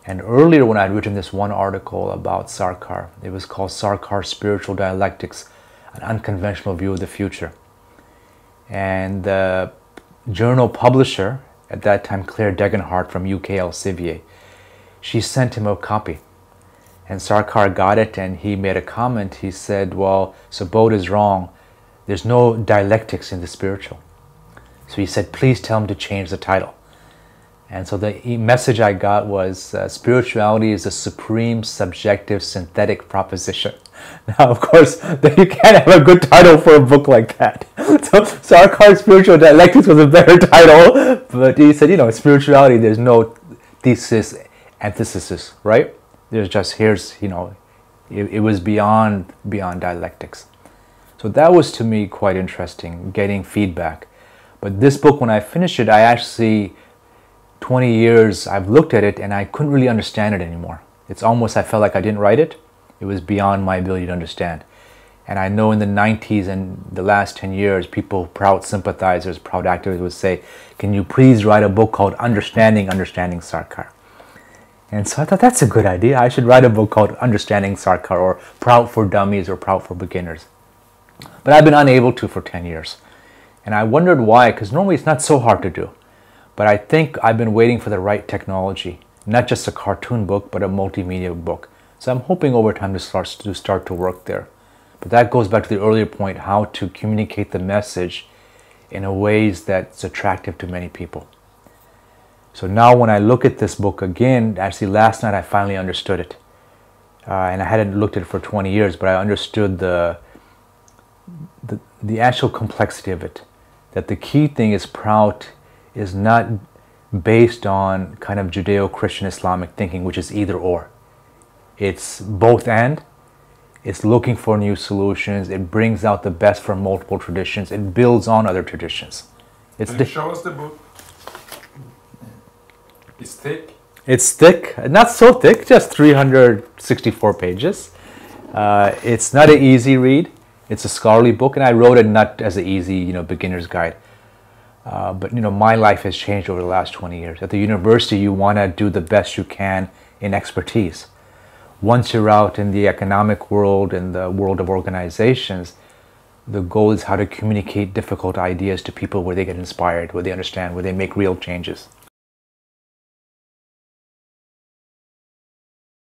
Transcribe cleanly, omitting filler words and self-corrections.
And earlier when I had written this one article about Sarkar, it was called Sarkar Spiritual Dialectics, an Unconventional View of the Future. And the journal publisher, at that time Claire Degenhardt from UK Elsevier, she sent him a copy. And Sarkar got it and he made a comment. He said, well, Subodh is wrong. There's no dialectics in the spiritual. So he said, please tell him to change the title. And so the message I got was, spirituality is a supreme, subjective, synthetic proposition. Now, of course, you can't have a good title for a book like that. So Sarkar's Spiritual Dialectics was a better title. But he said, spirituality, there's no thesis, antithesis, right? There's just, it was beyond dialectics. So that was, to me, quite interesting, getting feedback. But this book, when I finished it, I actually, 20 years, I've looked at it and I couldn't really understand it anymore. It's almost, I felt like I didn't write it. It was beyond my ability to understand. And I know in the 90s and the last 10 years, people, PROUT sympathizers, PROUT activists would say, can you please write a book called Understanding Sarkar? And so I thought, that's a good idea. I should write a book called Understanding Sarkar, or PROUT for Dummies, or PROUT for Beginners. But I've been unable to for 10 years. And I wondered why, because normally it's not so hard to do. But I think I've been waiting for the right technology, not just a cartoon book, but a multimedia book. So I'm hoping over time to start to work there. But that goes back to the earlier point, how to communicate the message in a ways that's attractive to many people. So now when I look at this book again, actually last night I finally understood it. And I hadn't looked at it for 20 years, but I understood the actual complexity of it. That the key thing is PROUT is not based on kind of Judeo-Christian Islamic thinking, which is either or. It's both and. It's looking for new solutions. It brings out the best from multiple traditions. It builds on other traditions. Show us the book. It's thick. It's thick, not so thick, just 364 pages. It's not an easy read. It's a scholarly book, and I wrote it not as an easy, beginner's guide. But my life has changed over the last 20 years. At the university, you want to do the best you can in expertise. Once you're out in the economic world and the world of organizations, the goal is how to communicate difficult ideas to people where they get inspired, where they understand, where they make real changes.